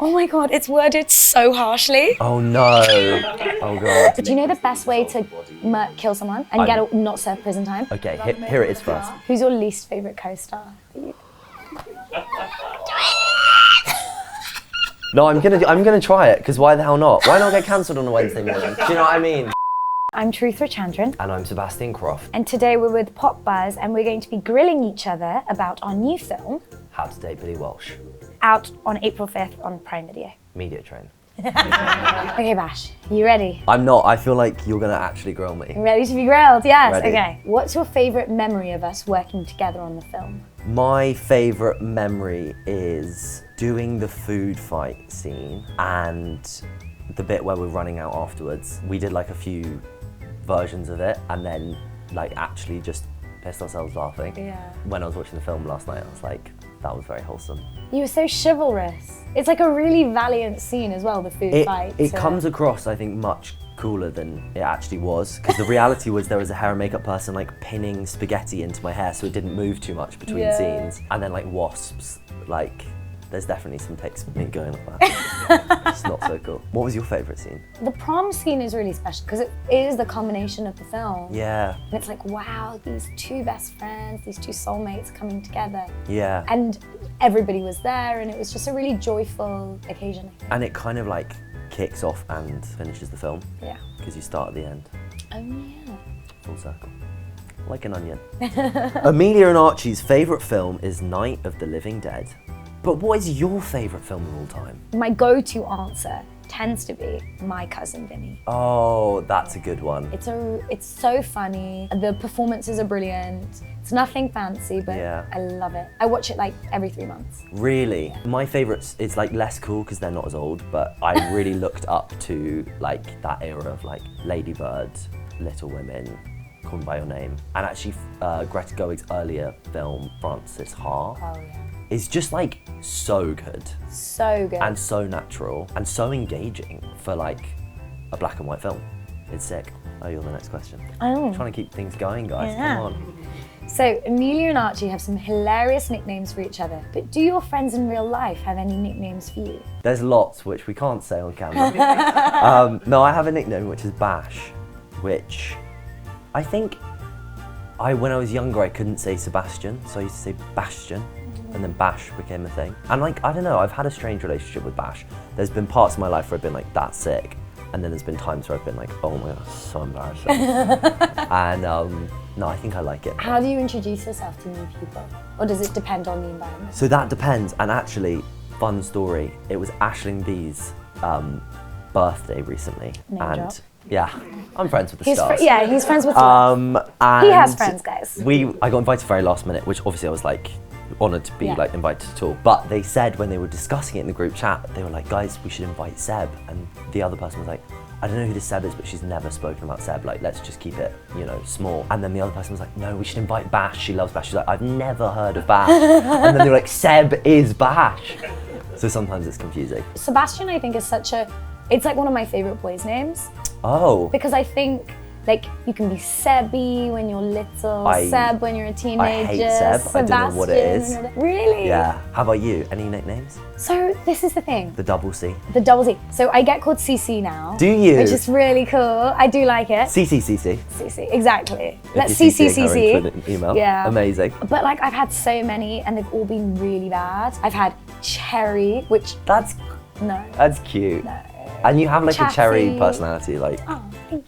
Oh my God, it's worded so harshly. Oh no. Oh God. Do you know the best way to kill someone and not serve prison time? Okay, here it is first. Who's your least favourite co-star? No, I'm gonna try it, because why the hell not? Why not get cancelled on a Wednesday morning? Do you know what I mean? I'm Charithra Chandran. And I'm Sebastian Croft. And today we're with Pop Buzz and we're going to be grilling each other about our new film. How to Date Billy Walsh. Out on April 5th on Prime Video. Media train. Okay, Bash, you ready? I'm not. I feel like you're gonna actually grill me. Ready to be grilled, yes. Ready. Okay. What's your favourite memory of us working together on the film? My favourite memory is doing the food fight scene and the bit where we're running out afterwards. We did like a few versions of it and then like actually just pissed ourselves laughing. Yeah. When I was watching the film last night, I was like, that was very wholesome. You were so chivalrous. It's like a really valiant scene as well, the food fight. It comes across, I think, much cooler than it actually was, because the reality was there was a hair and makeup person like pinning spaghetti into my hair so it didn't move too much between scenes, and then like wasps, like there's definitely some takes of me going like that. It's not so cool. What was your favourite scene? The prom scene is really special because it is the culmination of the film. Yeah. And it's like, wow, these two best friends, these two soulmates coming together. Yeah. And everybody was there and it was just a really joyful occasion, I think. And it kind of like kicks off and finishes the film. Yeah. Because you start at the end. Oh yeah. Full circle. Like an onion. Amelia and Archie's favourite film is Night of the Living Dead. But what is your favourite film of all time? My go-to answer tends to be My Cousin Vinny. Oh, that's a good one. It's so funny. The performances are brilliant. It's nothing fancy, but I love it. I watch it like every 3 months. Really? Yeah. My favourites, it's like less cool because they're not as old, but I really looked up to like that era of like Lady Bird, Little Women, Call Me By Your Name, and actually Greta Gerwig's earlier film, Frances Ha. Oh yeah. Is just like so good. So good. And so natural and so engaging for like a black and white film. It's sick. Oh, you're the next question. Oh. I'm trying to keep things going, guys. Yeah. Come on. So Amelia and Archie have some hilarious nicknames for each other, but do your friends in real life have any nicknames for you? There's lots which we can't say on camera. No, I have a nickname which is Bash, which I think when I was younger I couldn't say Sebastian, so I used to say Bastion. And then Bash became a thing. And like, I don't know, I've had a strange relationship with Bash. There's been parts of my life where I've been like, that's sick. And then there's been times where I've been like, oh my God, so embarrassing. And no, I think I like it. How do you introduce yourself to new people? Or does it depend on the environment? So that depends. And actually, fun story, it was Aisling B's birthday recently. Name and drop. yeah, I'm friends with the stars. He's friends with the stars. And he has friends, guys. I got invited very last minute, which obviously I was like, honoured to be like invited to tour. But they said when they were discussing it in the group chat, they were like, guys, we should invite Seb. And the other person was like, I don't know who this Seb is, but she's never spoken about Seb. Like, let's just keep it, you know, small. And then the other person was like, no, we should invite Bash. She loves Bash. She's like, I've never heard of Bash. And then they were like, Seb is Bash. So sometimes it's confusing. Sebastian, I think, is it's like one of my favourite boys' names. Oh. Because I think, like, you can be Sebby when you're little, Seb when you're a teenager. I hate Seb. Sebastian, I don't know what it is. Really? Yeah. How about you? Any nicknames? So this is the thing. The double C. The double C. So I get called CC now. Do you? Which is really cool. I do like it. CC. CC, exactly. Let's CC. Put it in email. Yeah. Amazing. But like, I've had so many and they've all been really bad. I've had Cherry, which... That's cute. No. And you have like Chatty. a cherry personality, like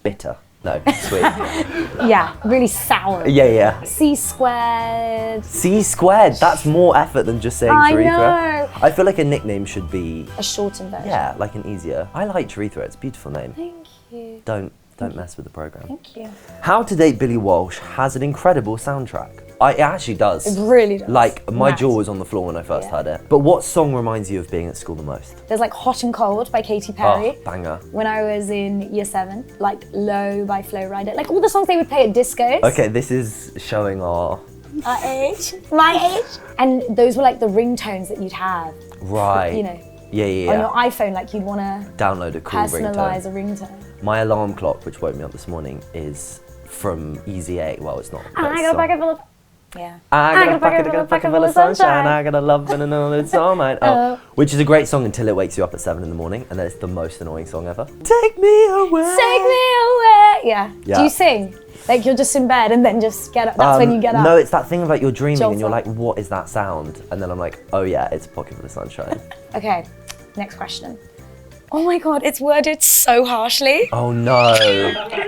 bitter. No, sweet. Yeah, really sour. Yeah. C squared. C squared, that's more effort than just saying I Charithra. know. I feel like a nickname should be... A shortened version. Yeah, like an easier... I like Charithra, it's a beautiful name. Thank you. Don't mess with the programme. Thank you. How to Date Billy Walsh has an incredible soundtrack. It actually does. It really does. Like, my Mad. jaw was on the floor when I first heard it. But what song reminds you of being at school the most? There's like Hot and Cold by Katy Perry. Oh, banger. When I was in year 7, like Low by Flo Rida. Like all the songs they would play at discos. Okay, this is showing our age. My age. And those were like the ringtones that you'd have. Right. You know. Yeah. On your iPhone, like you'd want to download a cool personalize ringtone. a ringtone. My alarm clock, which woke me up this morning, is from Easy A. Well, it's not. And I go back and forth. Yeah. I got a pocket full of sunshine. I got a love and I know it's all mine. Oh, which is a great song until it wakes you up at 7 in the morning, and then it's the most annoying song ever. Take me away. Take me away. Yeah. Do you sing? Like you're just in bed and then just get up. That's when you get up. No, it's that thing about you're dreaming Jolts and you're up. like, what is that sound? And then I'm like, oh yeah, it's a pocket full of sunshine. Okay, next question. Oh my God, it's worded so harshly. Oh no.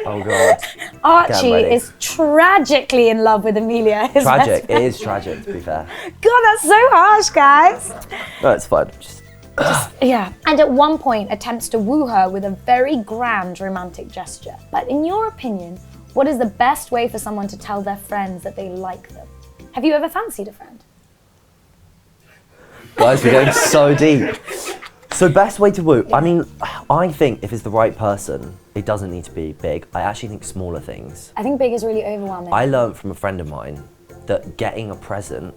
Oh God. Archie is tragically in love with Amelia. His Tragic. It is tragic, to be fair. God, that's so harsh, guys. No, it's fine. Yeah. And at one point attempts to woo her with a very grand romantic gesture. But in your opinion, what is the best way for someone to tell their friends that they like them? Have you ever fancied a friend? Guys, we're going so deep. So best way to woo, I mean, I think if it's the right person, it doesn't need to be big. I actually think smaller things. I think big is really overwhelming. I learned from a friend of mine that getting a present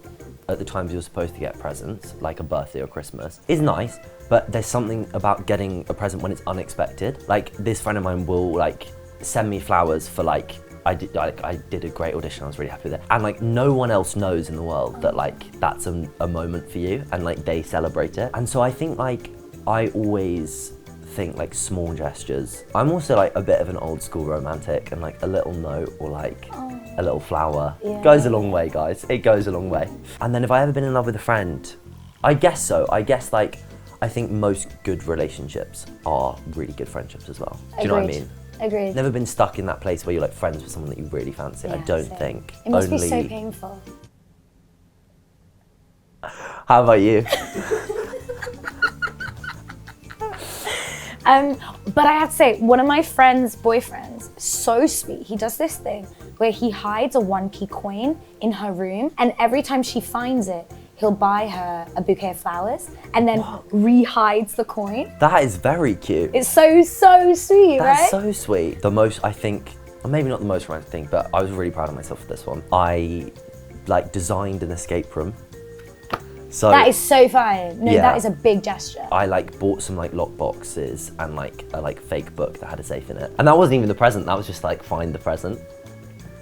at the times you're supposed to get presents, like a birthday or Christmas, is nice, but there's something about getting a present when it's unexpected. Like this friend of mine will like send me flowers for like, I did a great audition, I was really happy with it. And like no one else knows in the world that like that's a moment for you and like they celebrate it. And so I think like, I always think like small gestures. I'm also like a bit of an old school romantic, and like a little note or like a little flower goes a long way, guys. It goes a long way. And then if I ever been in love with a friend, I guess so. I guess like, I think most good relationships are really good friendships as well. Do you know what I mean? Agreed. Never been stuck in that place where you're like friends with someone that you really fancy. I don't think. It must be so painful. How about you? But I have to say, one of my friend's boyfriends, so sweet. He does this thing where he hides a 1p coin in her room, and every time she finds it, he'll buy her a bouquet of flowers and then re-hides the coin. That is very cute. It's so sweet, right? That's so sweet. The most, I think, or maybe not the most romantic thing, but I was really proud of myself for this one. I like designed an escape room. So that is so fine. No, that is a big gesture. I like bought some like lock boxes and like a like fake book that had a safe in it. And that wasn't even the present, that was just like find the present.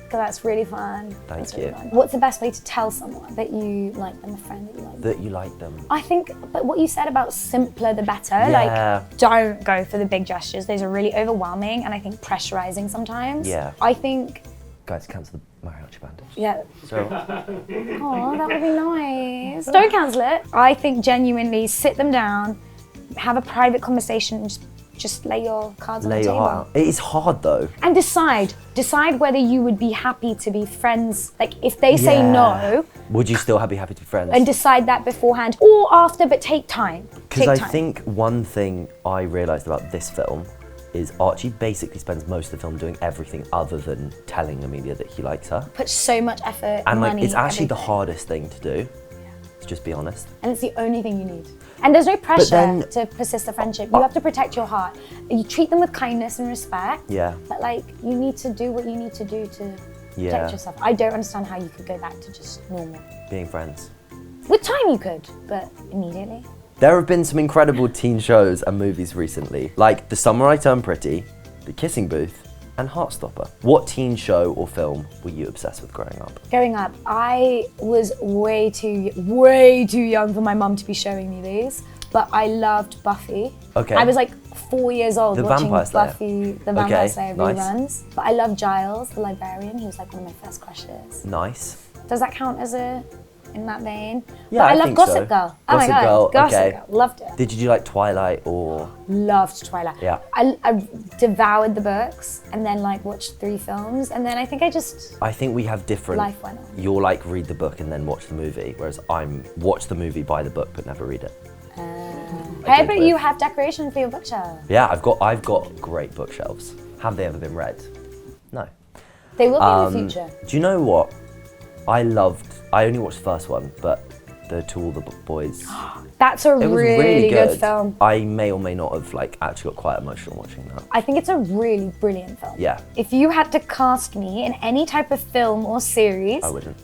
That's really fun. Thank you. Fun. What's the best way to tell someone that you like them, a friend that you like them? That you like them. I think, but what you said about simpler the better, Yeah. like don't go for the big gestures. Those are really overwhelming and I think pressurizing sometimes. Yeah. I think... Guys, cancel the mariachi band. Yeah. So. Oh, that would be nice. Don't cancel it. I think genuinely sit them down, have a private conversation, and just lay your cards on the table. Lay your heart out. It is hard though. And decide whether you would be happy to be friends. Like if they say no. Would you still be happy to be friends? And decide that beforehand or after, but take time. Because I think one thing I realised about this film is Archie basically spends most of the film doing everything other than telling Amelia that he likes her. Puts so much effort, and money, like it's actually everything. The hardest thing to do. To just be honest. And it's the only thing you need. And there's no pressure to persist the friendship. You have to protect your heart. You treat them with kindness and respect. Yeah. But like you need to do what you need to do to protect yourself. I don't understand how you could go back to just normal. Being friends. With time you could, but immediately. There have been some incredible teen shows and movies recently, like The Summer I Turned Pretty, The Kissing Booth, and Heartstopper. What teen show or film were you obsessed with growing up? Growing up, I was way too young for my mum to be showing me these, but I loved Buffy. Okay. I was like 4 years old watching Buffy, the Vampire Slayer reruns. But I loved Giles, the librarian. He was like one of my first crushes. Nice. Does that count as in that vein? Yeah, but I love think Gossip Girl. Oh my God, Gossip Girl, loved it. Did you do like Twilight or? Loved Twilight. Yeah. I devoured the books and then like watched 3 films and then I think we have different. Life went on. You're like read the book and then watch the movie, whereas I'm watch the movie, buy the book, but never read it. Hey, but you have decoration for your bookshelf. Yeah, I've got great bookshelves. Have they ever been read? No. They will be in the future. Do you know what? I only watched the first one, but the To All the Boys. That's a really good film. I may or may not have like actually got quite emotional watching that. I think it's a really brilliant film. Yeah. If you had to cast me in any type of film or series, I wouldn't.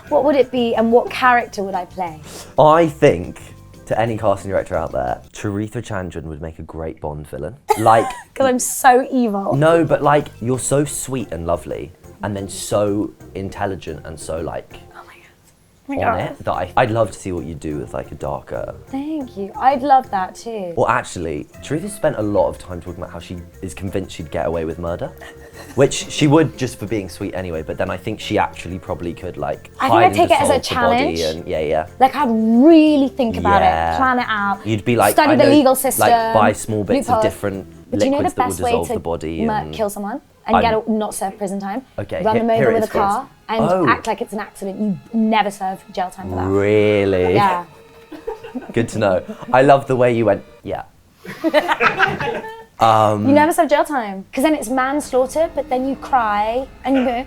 What would it be and what character would I play? I think, to any casting director out there, Charithra Chandran would make a great Bond villain. Like, because I'm so evil. No, but like, you're so sweet and lovely. and then so intelligent and so like Oh my on God. it that I'd love to see what you do with like a darker. Thank you. I'd love that too. Well, actually, Charithra spent a lot of time talking about how she is convinced she'd get away with murder, which she would just for being sweet anyway. But then I think she actually probably could like I think hide I'd take and it as a dissolve the body challenge. and yeah. Like I'd really think about Yeah. it, plan it out. You'd be like, study I the know, legal system, like buy small bits of loopholes. different But do you know the liquids that will best way dissolve to the body and kill someone and get not serve prison time? Okay, Run them here over it with a is, here it is. car and Oh. act like it's an accident. You never serve jail time for that. Really? Yeah. Good to know. I love the way you went, yeah. You never serve jail time because then it's manslaughter, but then you cry and you go.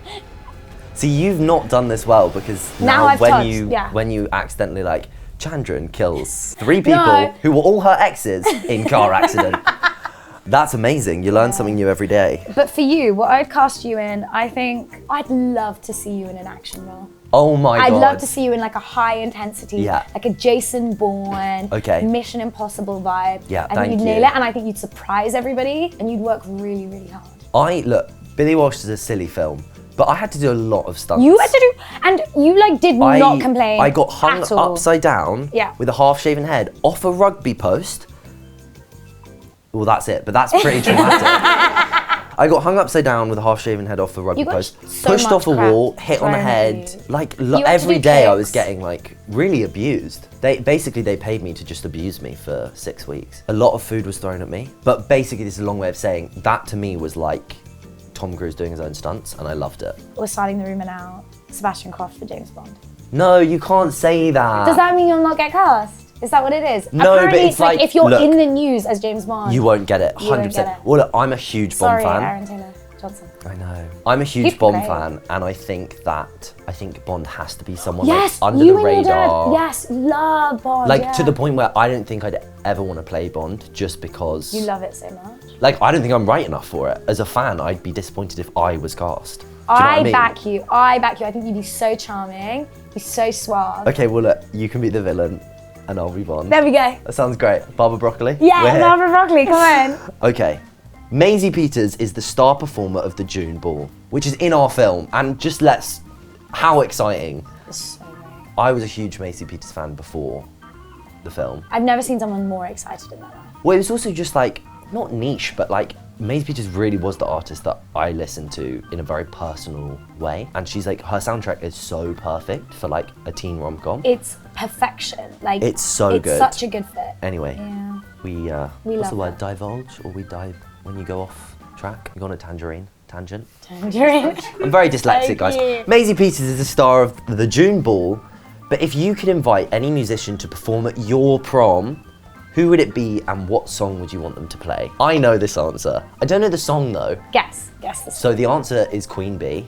See, you've not done this well because Now now, I've when touched, you yeah. when you accidentally like Chandran kills 3 people No. who were all her exes in car accident. That's amazing. You learn something new every day. But for you, what I'd cast you in, I think I'd love to see you in an action role. Oh my I'd god. love to see you in like a high intensity, Yeah. like a Jason Bourne, Okay. Mission Impossible vibe. Yeah, I thank think you'd you. nail it, and I think you'd surprise everybody, and you'd work really, really hard. Look, Billy Walsh is a silly film, but I had to do a lot of stunts. You had to do, and you like did not complain. I got hung at all. upside down Yeah. with a half-shaven head off a rugby post. Well, that's it, but that's pretty traumatic. I got hung upside down with a half-shaven head off a rugby You got post, so pushed much off a crap wall, hit on the thrown at head. you. Like You had to every do day I kicks. was getting like really abused. They paid me to just abuse me for 6 weeks. A lot of food was thrown at me, but basically this is a long way of saying that to me was like Tom Cruise doing his own stunts, and I loved it. We're starting the rumour now. Sebastian Croft for James Bond. No, you can't say that. Does that mean you'll not get cast? Is that what it is? No, but Apparently it's like, if you're look, in the news as James Bond. You won't get it, You won't 100%. get it. Well, look, I'm a huge Bond Sorry, fan. Aaron Taylor Johnson. I know. I'm a huge He's Bond great. fan, and I think Bond has to be someone Yes, like under you the and your radar. dad. Yes, love Bond. Like yeah. to the point where I don't think I'd ever want to play Bond just because. You love it so much. Like I don't think I'm right enough for it. As a fan, I'd be disappointed if I was cast. Do you know what I mean? back you. I back you. I think you'd be so charming. You're so suave. Okay, well look, you can be the villain, and I'll be Bond. There we go. That sounds great. Barbara Broccoli. Yeah, We're here. Barbara Broccoli, come on. Okay. Maisie Peters is the star performer of the June Ball, which is in our film, and just how exciting. It's so great. I was a huge Maisie Peters fan before the film. I've never seen someone more excited in that way. Well, it was also just like, not niche, but like, Maisie Peters really was the artist that I listened to in a very personal way. And she's like, her soundtrack is so perfect for like a teen rom-com. It's perfection. Like It's so good. It's such a good fit. Anyway, Yeah. we We what's love the word, that. divulge, or we dive when you go off track? You go on a tangent. Tangerine. I'm very dyslexic, Thank guys. you. Maisie Peters is the star of the June Ball, but if you could invite any musician to perform at your prom, who would it be and what song would you want them to play? I know this answer. I don't know the song though. Guess this. So the answer is Queen Bee,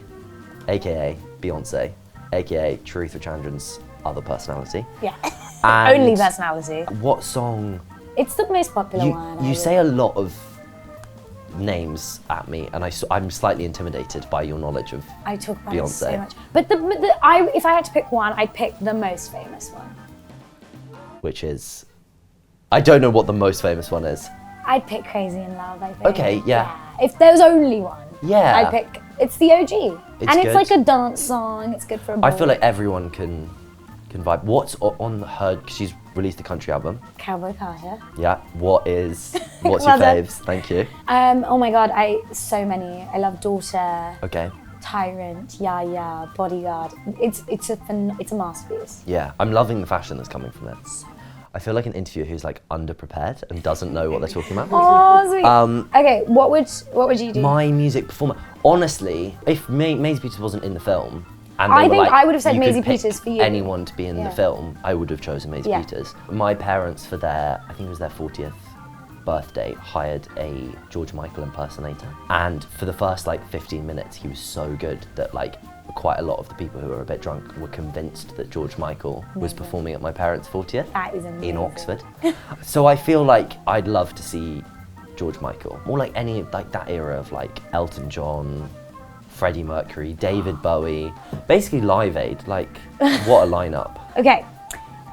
aka Beyonce, aka Charithra Chandran's other personality. Yeah. And Only personality. What song? It's the most popular one. You say a lot of names at me, and I'm slightly intimidated by your knowledge of I talk about it so Beyonce. much. But if I had to pick one, I'd pick the most famous one. Which is, I don't know what the most famous one is. I'd pick Crazy in Love, I think. Okay, yeah. If there was only one, Yeah. I'd pick, it's the OG. It's and it's good. like a dance song, it's good for a ball. I feel like everyone can vibe. What's on her, 'cause she's released a country album. Cowboy Carter. Yeah. What's your Well done. faves? Thank you. Oh my God, so many. I love Daughter, Okay. Tyrant, Yeah Yeah, Bodyguard. It's a masterpiece. Yeah. I'm loving the fashion that's coming from it. I feel like an interviewer who's like underprepared and doesn't know what they're talking about. Oh, sweet. Okay, what would you do? My music performer. Honestly, if Maisie Peters wasn't in the film, and I they were think like, I would have said you could Maisie pick Peters for you. anyone to be in Yeah. the film, I would have chosen Maisie Yeah. Peters. My parents, for their, I think it was their 40th birthday, hired a George Michael impersonator. And for the first like 15 minutes, he was so good that like quite a lot of the people who were a bit drunk were convinced that George Michael was performing at my parents' 40th That is amazing. in Oxford. So I feel like I'd love to see George Michael, more like any like that era of like Elton John, Freddie Mercury, David Bowie, basically Live Aid. Like, what a lineup! Okay,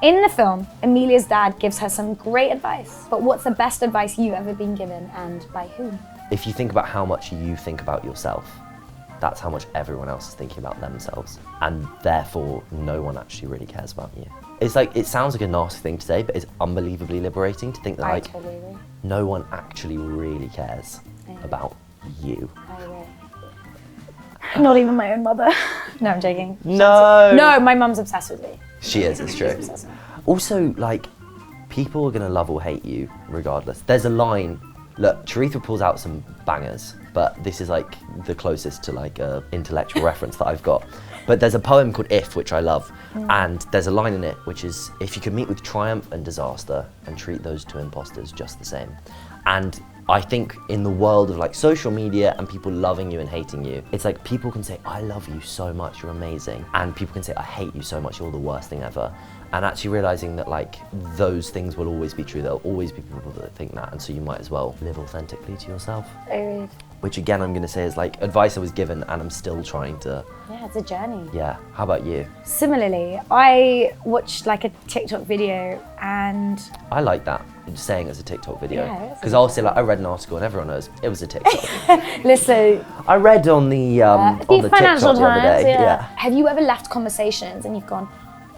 in the film, Amelia's dad gives her some great advice. But what's the best advice you've ever been given, and by whom? If you think about how much you think about yourself, that's how much everyone else is thinking about themselves. And therefore, no one actually really cares about you. It's like, it sounds like a nasty thing to say, but it's unbelievably liberating to think that like, totally agree. no one actually really cares about you. I agree. Not even my own mother. No, I'm joking. No! No, my mum's obsessed with me. She is, it's true. Also, like, people are gonna love or hate you regardless. There's a line, look, Charithra pulls out some bangers, but this is like the closest to like a intellectual reference that I've got. But there's a poem called If, which I love, and there's a line in it which is, if you could meet with triumph and disaster and treat those two imposters just the same. And I think in the world of like social media and people loving you and hating you, it's like people can say, I love you so much, you're amazing. And people can say, I hate you so much, you're the worst thing ever. And actually realizing that like those things will always be true, there'll always be people that think that, and so you might as well live authentically to yourself. Agreed. Which again, I'm gonna say is like advice I was given and I'm still trying to. Yeah, it's a journey. Yeah, how about you? Similarly, I watched like a TikTok video and... I like that, saying it's a TikTok video. Yeah, because I'll say like, I read an article and everyone knows it was a TikTok. Listen. I read on the Financial TikTok the other Times, day. yeah. Have you ever left conversations and you've gone,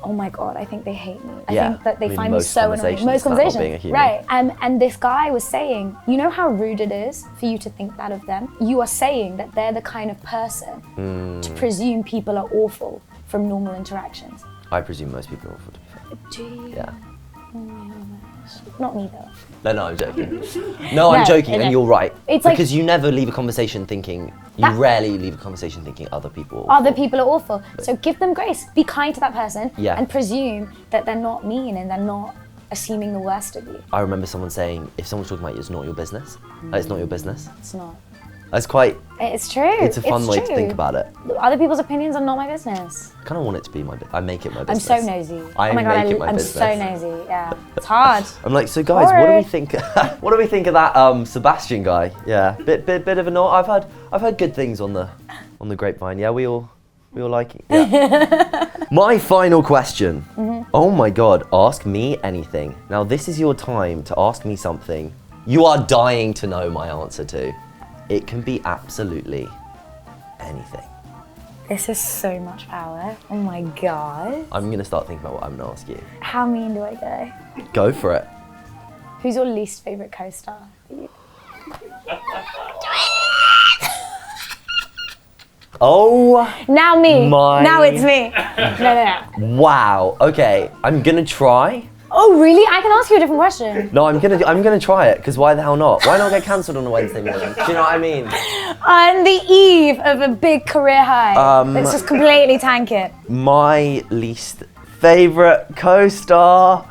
oh my God, I think they hate me. I think that they find me so annoying. Most conversations, being a human. Right. And this guy was saying, you know how rude it is for you to think that of them? You are saying that they're the kind of person to presume people are awful from normal interactions. I presume most people are awful, to be fair. Do you? Yeah. Oh my gosh. Not me though. No, I'm joking. No, I'm joking, and you're right. It's because you never leave a conversation thinking, you rarely leave a conversation thinking other people are awful. Other people are awful. So give them grace. Be kind to that person and presume that they're not mean and they're not assuming the worst of you. I remember someone saying, if someone's talking about you, it's not your business. Like, it's not your business. It's not. That's quite... It's true. It's a fun way to think about it. Other people's opinions are not my business. I kind of want it to be my business. I make it my I'm business. so nosy. I make it my I'm business. so nosy, yeah. It's hard. I'm like, so guys, what do we think? What do we think of that Sebastian guy? Yeah, bit of a I've heard good things on the grapevine. Yeah, we all like it. Yeah. My final question. Oh my God, ask me anything. Now this is your time to ask me something you are dying to know my answer to. It can be absolutely anything. This is so much power. Oh my God. I'm gonna start thinking about what I'm gonna ask you. How mean do I go? Go for it. Who's your least favourite co-star? Oh. Now me. Now it's me. No. Wow. Okay. I'm gonna try. Oh really? I can ask you a different question. No, I'm gonna try it, because why the hell not? Why not get cancelled on a Wednesday morning? Do you know what I mean? On the eve of a big career high. Let's just completely tank it. My least favourite co-star.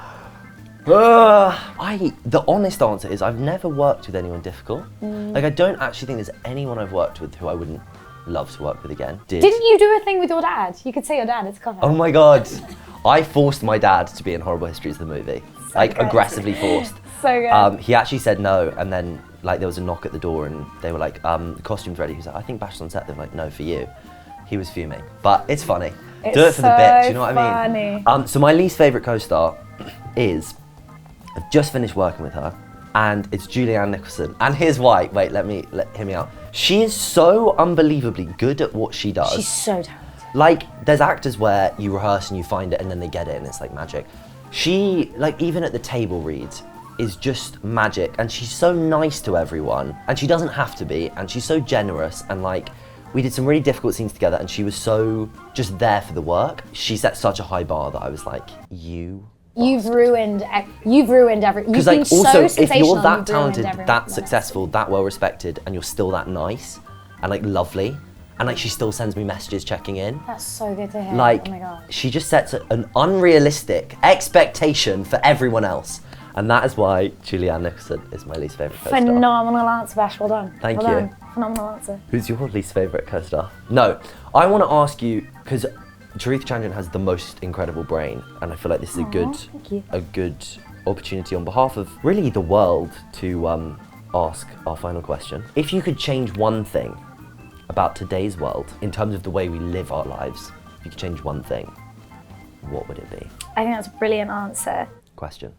The honest answer is I've never worked with anyone difficult. Like, I don't actually think there's anyone I've worked with who I wouldn't love to work with again. Didn't you do a thing with your dad? You could say your dad, it's covered. Oh my God. I forced my dad to be in Horrible Histories, the movie. So like, good. Aggressively forced. So good. He actually said no, and then like there was a knock at the door and they were like, the costume's ready. He was like, I think Bash's on set. They were like, no, for you. He was fuming. But it's funny. Do it for the bit, do you know what I mean? So my least favourite co-star is, I've just finished working with her, and it's Julianne Nicholson. And here's why. Wait, hear me out. She is so unbelievably good at what she does. She's so talented. Like, there's actors where you rehearse and you find it and then they get it and it's like magic. She, like, even at the table reads, is just magic, and she's so nice to everyone, and she doesn't have to be, and she's so generous, and like, we did some really difficult scenes together and she was so just there for the work. She set such a high bar that I was like, You've ruined everything. Because like, also, if you're that talented, that successful, that well respected, and you're still that nice and like lovely, and like she still sends me messages checking in. That's so good to hear. Like, oh my God. She just sets an unrealistic expectation for everyone else. And that is why Julianne Nicholson is my least favourite co-star. Phenomenal answer, Bash. Well done. Thank you. Done. Phenomenal answer. Who's your least favourite co-star? No, I want to ask you, because Charithra Chandran has the most incredible brain, and I feel like this is a good opportunity on behalf of really the world to ask our final question. If you could change one thing about today's world in terms of the way we live our lives, if you could change one thing, what would it be? I think that's a brilliant answer. Question,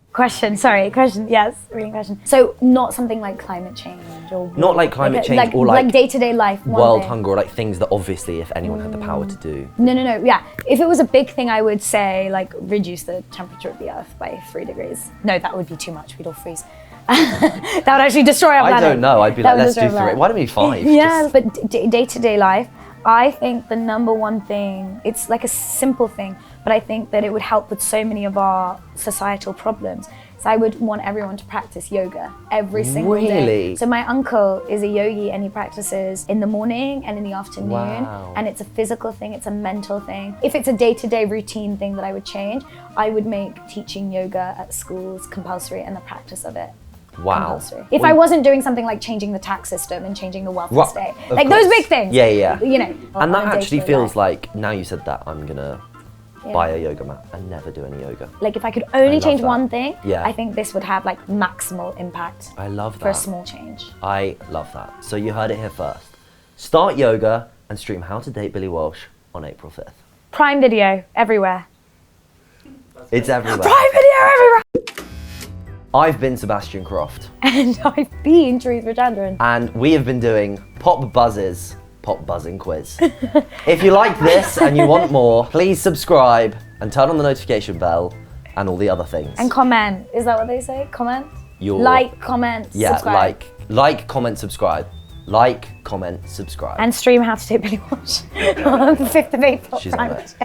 yes, brilliant question. So not something like climate change change or Not like climate change or like day-to-day life. World hunger, or like things that obviously if anyone had the power to do. No, yeah. If it was a big thing, I would say like reduce the temperature of the Earth by 3 degrees. No, that would be too much. We'd all freeze. That would actually destroy our planet. I don't know. I'd be like, let's do 3. Why don't we 5? Yeah, but day-to-day life, I think the number one thing, it's like a simple thing, but I think that it would help with so many of our societal problems. So I would want everyone to practice yoga every single day. So my uncle is a yogi and he practices in the morning and in the afternoon. Wow. And it's a physical thing, it's a mental thing. If it's a day-to-day routine thing that I would change, I would make teaching yoga at schools compulsory and the practice of it. Wow. Compulsory. If I wasn't doing something like changing the tax system and changing the welfare state, like those big things. Yeah. You know. And that actually feels like, now you said that, I'm gonna buy a yoga mat and never do any yoga. Like if I could only change one thing, yeah. I think this would have like maximal impact. I love that. For a small change. I love that. So you heard it here first. Start yoga and stream How to Date Billy Walsh on April 5th. Prime Video everywhere. It's everywhere. Prime Video everywhere! I've been Sebastian Croft. And I've been Charithra Chandran. And we have been doing Pop Buzz's Pop Buzzing Quiz. If you like this and you want more, please subscribe and turn on the notification bell and all the other things. And comment. Is that what they say? Comment? Like, comment, subscribe. Like, comment, subscribe. Like, comment, subscribe. And stream How to Date Billy Walsh on the 5th of April. She's on it.